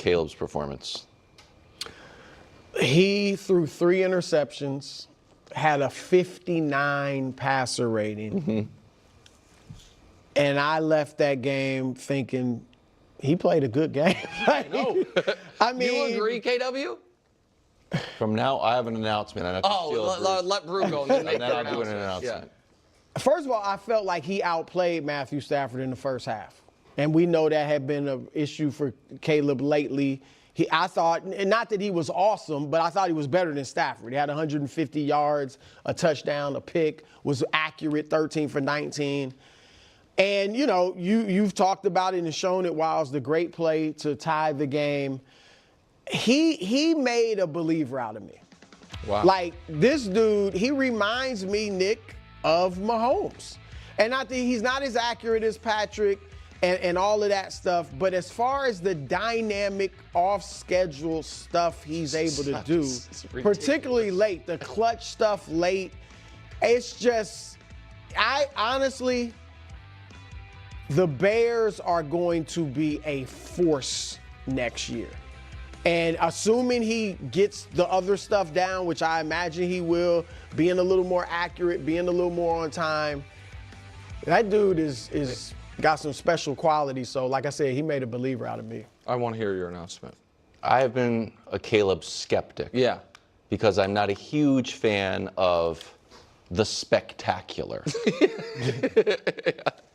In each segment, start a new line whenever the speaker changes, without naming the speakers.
Caleb's performance?
He threw 3 interceptions, had a 59 passer rating. And I left that game thinking he played a good game.
No.
I mean,
You agree, KW?
From now, I have an announcement. I have to steal Bruce.
Let Brew go and then make
And then
their
I'll do an
announcement.
announcement.
first of all, I felt like he outplayed Matthew Stafford in the first half. And we know that had been an issue for Caleb lately. I thought, and not that he was awesome, but I thought he was better than Stafford. He had 150 yards, a touchdown, a pick, was accurate, 13 for 19. And, you know, you've talked about it and shown it while it was the great play to tie the game. He made a believer out of me.
Wow.
Like, this dude, he reminds me, Nick, of Mahomes. And not that he's not as accurate as Patrick and all of that stuff, but as far as the dynamic off-schedule stuff he's able to do, particularly late, the clutch stuff late, it's just, I honestly, the Bears are going to be a force next year. And assuming he gets the other stuff down, which I imagine he will, being a little more accurate, being a little more on time, that dude is got some special qualities. So, like I said, he made a believer out of me.
I want to hear your announcement.
I have been a Caleb skeptic.
Yeah.
Because I'm not a huge fan of the spectacular.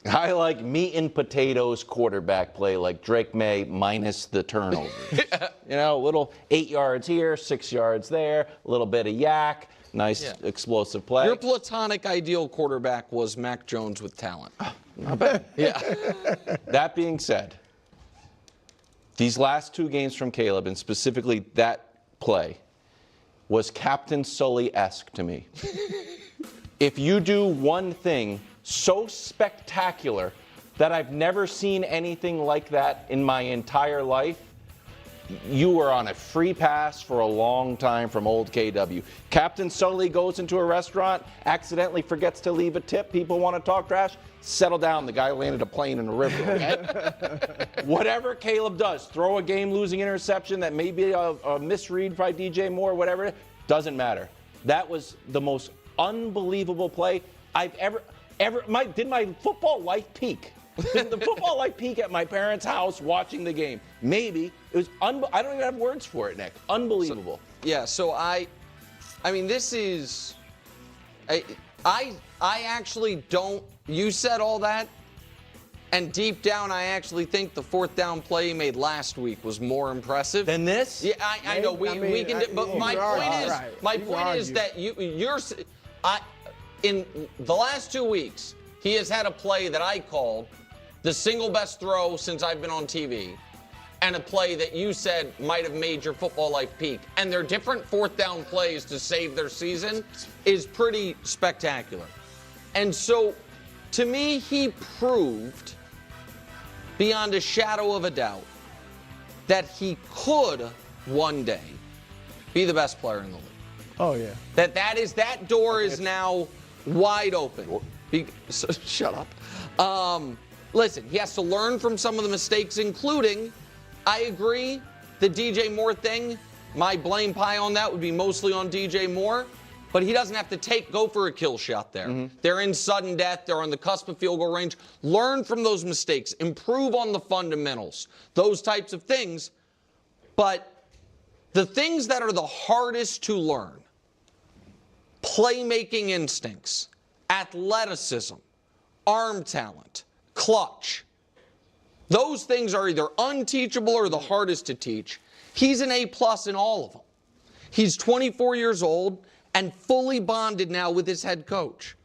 I like meat and potatoes quarterback play like Drake May minus the turnover. You know, a little 8 yards here, 6 yards there, a little bit of yak, nice explosive play.
Your platonic ideal quarterback was Mac Jones with talent.
Not bad.
Yeah.
That being said, these last 2 games from Caleb, and specifically that play, was Captain Sully-esque to me. If you do one thing so spectacular that I've never seen anything like that in my entire life, you were on a free pass for a long time from old KW. Captain Sully goes into a restaurant, accidentally forgets to leave a tip. People want to talk trash. Settle down. The guy landed a plane in the river. Okay? Whatever Caleb does, throw a game-losing interception that may be a misread by DJ Moore, whatever, doesn't matter. That was the most unbelievable play I've ever. Did my football life peak? Did the football life peak at my parents' house watching the game? Maybe. It was I don't even have words for it, Nick. Unbelievable.
So I mean, this is, I actually don't, you said all that, and deep down I actually think the 4th down play he made last week was more impressive.
Than this?
Yeah, I know, we can, but my point is that in the last 2 weeks, he has had a play that I called the single best throw since I've been on TV, and a play that you said might have made your football life peak. And their different 4th down plays to save their season is pretty spectacular. And so, to me, he proved beyond a shadow of a doubt that he could one day be the best player in the league.
Oh, yeah.
That door is now wide open. Shut up. Listen, he has to learn from some of the mistakes, including, I agree, the DJ Moore thing. My blame pie on that would be mostly on DJ Moore, but he doesn't have to go for a kill shot there. Mm-hmm. They're in sudden death. They're on the cusp of field goal range. Learn from those mistakes. Improve on the fundamentals. Those types of things. But the things that are the hardest to learn, playmaking instincts, athleticism, arm talent, clutch. Those things are either unteachable or the hardest to teach. He's an A+ in all of them. He's 24 years old and fully bonded now with his head coach.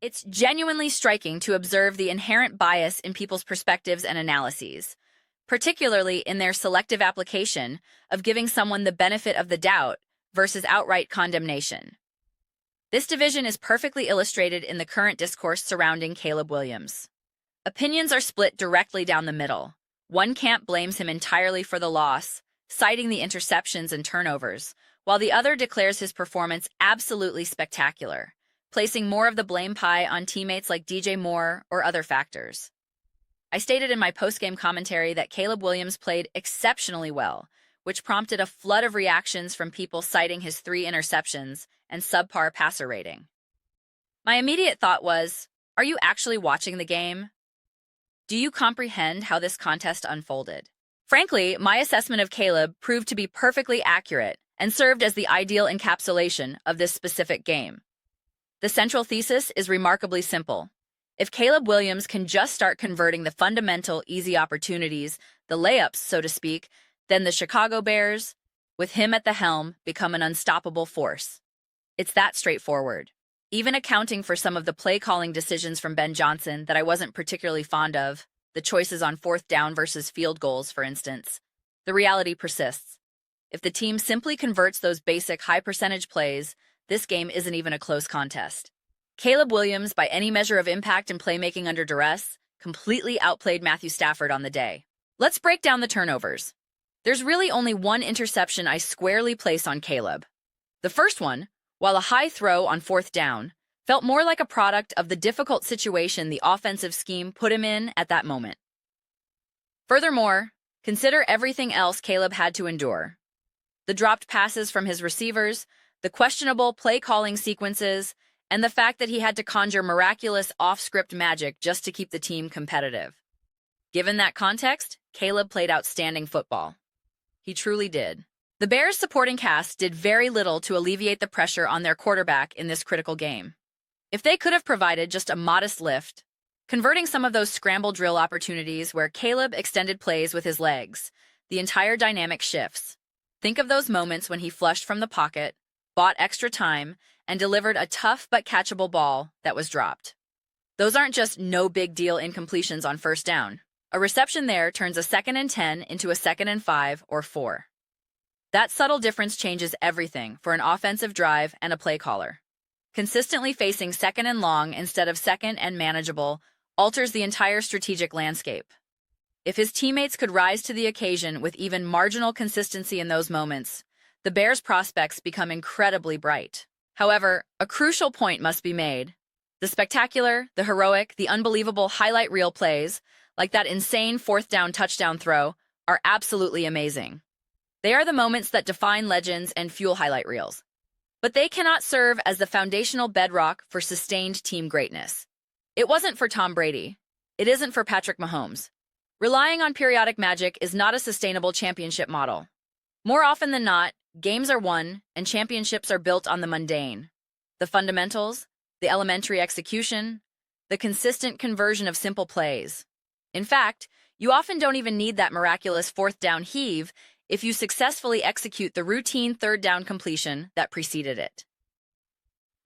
It's genuinely striking to observe the inherent bias in people's perspectives and analyses, particularly in their selective application of giving someone the benefit of the doubt versus outright condemnation. This division is perfectly illustrated in the current discourse surrounding Caleb Williams. Opinions are split directly down the middle. One camp blames him entirely for the loss, citing the interceptions and turnovers, while the other declares his performance absolutely spectacular, placing more of the blame pie on teammates like DJ Moore or other factors. I stated in my post-game commentary that Caleb Williams played exceptionally well, which prompted a flood of reactions from people citing his 3 interceptions and subpar passer rating. My immediate thought was, are you actually watching the game? Do you comprehend how this contest unfolded? Frankly, my assessment of Caleb proved to be perfectly accurate and served as the ideal encapsulation of this specific game. The central thesis is remarkably simple. If Caleb Williams can just start converting the fundamental easy opportunities, the layups, so to speak, then the Chicago Bears, with him at the helm, become an unstoppable force. It's that straightforward. Even accounting for some of the play-calling decisions from Ben Johnson that I wasn't particularly fond of, the choices on 4th down versus field goals, for instance, the reality persists. If the team simply converts those basic high-percentage plays, this game isn't even a close contest. Caleb Williams, by any measure of impact and playmaking under duress, completely outplayed Matthew Stafford on the day. Let's break down the turnovers. There's really only one interception I squarely place on Caleb. The first one, while a high throw on 4th down, felt more like a product of the difficult situation the offensive scheme put him in at that moment. Furthermore, consider everything else Caleb had to endure. The dropped passes from his receivers, the questionable play-calling sequences, and the fact that he had to conjure miraculous off-script magic just to keep the team competitive. Given that context, Caleb played outstanding football. He truly did. The Bears' supporting cast did very little to alleviate the pressure on their quarterback in this critical game. If they could have provided just a modest lift, converting some of those scramble drill opportunities where Caleb extended plays with his legs, the entire dynamic shifts. Think of those moments when he flushed from the pocket, bought extra time, and delivered a tough but catchable ball that was dropped. Those aren't just no big deal incompletions on 1st down. A reception there turns a 2nd and 10 into a 2nd and 5 or 4. That subtle difference changes everything for an offensive drive and a play caller. Consistently facing 2nd and long instead of 2nd and manageable alters the entire strategic landscape. If his teammates could rise to the occasion with even marginal consistency in those moments, the Bears' prospects become incredibly bright. However, a crucial point must be made. The spectacular, the heroic, the unbelievable highlight reel plays, like that insane 4th down touchdown throw, are absolutely amazing. They are the moments that define legends and fuel highlight reels. But they cannot serve as the foundational bedrock for sustained team greatness. It wasn't for Tom Brady. It isn't for Patrick Mahomes. Relying on periodic magic is not a sustainable championship model. More often than not, games are won and championships are built on the mundane. The fundamentals, the elementary execution, the consistent conversion of simple plays. In fact, you often don't even need that miraculous 4th down heave if you successfully execute the routine 3rd down completion that preceded it.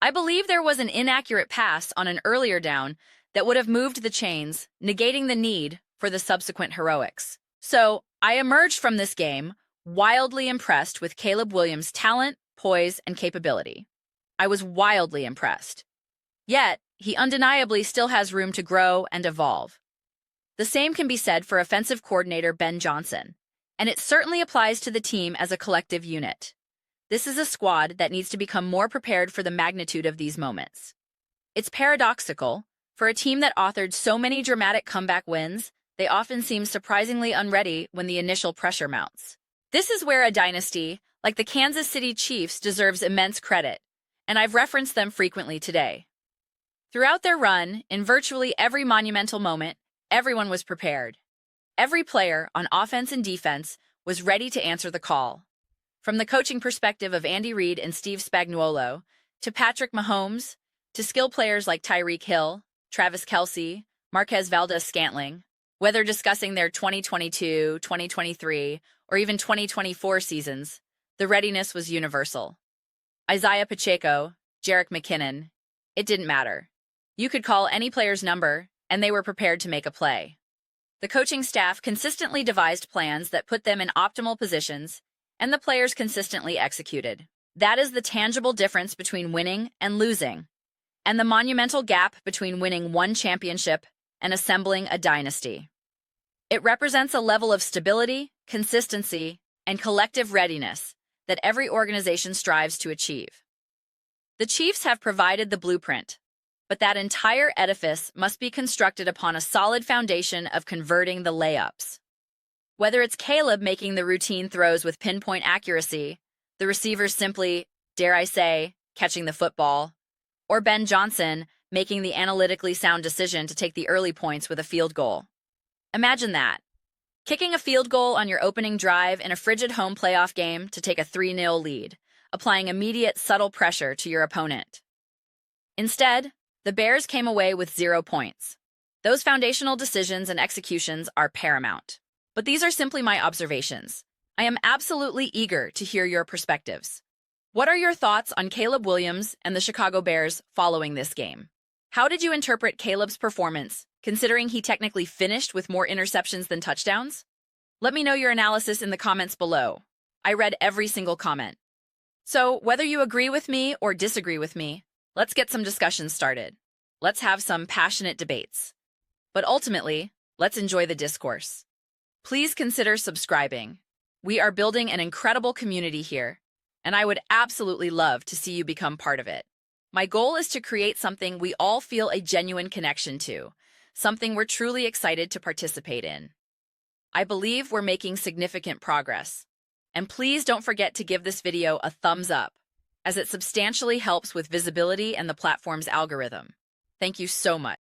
I believe there was an inaccurate pass on an earlier down that would have moved the chains, negating the need for the subsequent heroics. So, I emerged from this game wildly impressed with Caleb Williams' talent, poise, and capability. I was wildly impressed. Yet, he undeniably still has room to grow and evolve. The same can be said for offensive coordinator Ben Johnson, and it certainly applies to the team as a collective unit. This is a squad that needs to become more prepared for the magnitude of these moments. It's paradoxical. For a team that authored so many dramatic comeback wins, they often seem surprisingly unready when the initial pressure mounts. This is where a dynasty, like the Kansas City Chiefs, deserves immense credit, and I've referenced them frequently today. Throughout their run, in virtually every monumental moment, everyone was prepared. Every player, on offense and defense, was ready to answer the call. From the coaching perspective of Andy Reid and Steve Spagnuolo, to Patrick Mahomes, to skill players like Tyreek Hill, Travis Kelce, Marquez Valdes-Scantling, whether discussing their 2022, 2023, or even 2024 seasons, the readiness was universal. Isaiah Pacheco, Jerick McKinnon, it didn't matter. You could call any player's number, and they were prepared to make a play. The coaching staff consistently devised plans that put them in optimal positions, and the players consistently executed. That is the tangible difference between winning and losing, and the monumental gap between winning one championship and assembling a dynasty. It represents a level of stability, consistency, and collective readiness that every organization strives to achieve. The Chiefs have provided the blueprint. But that entire edifice must be constructed upon a solid foundation of converting the layups. Whether it's Caleb making the routine throws with pinpoint accuracy, the receivers simply, dare I say, catching the football, or Ben Johnson making the analytically sound decision to take the early points with a field goal. Imagine that. Kicking a field goal on your opening drive in a frigid home playoff game to take a 3-0 lead, applying immediate subtle pressure to your opponent. Instead, the Bears came away with 0 points. Those foundational decisions and executions are paramount. But these are simply my observations. I am absolutely eager to hear your perspectives. What are your thoughts on Caleb Williams and the Chicago Bears following this game? How did you interpret Caleb's performance, considering he technically finished with more interceptions than touchdowns? Let me know your analysis in the comments below. I read every single comment. So, whether you agree with me or disagree with me, let's get some discussions started. Let's have some passionate debates. But ultimately, let's enjoy the discourse. Please consider subscribing. We are building an incredible community here, and I would absolutely love to see you become part of it. My goal is to create something we all feel a genuine connection to, something we're truly excited to participate in. I believe we're making significant progress. And please don't forget to give this video a thumbs up, as it substantially helps with visibility and the platform's algorithm. Thank you so much.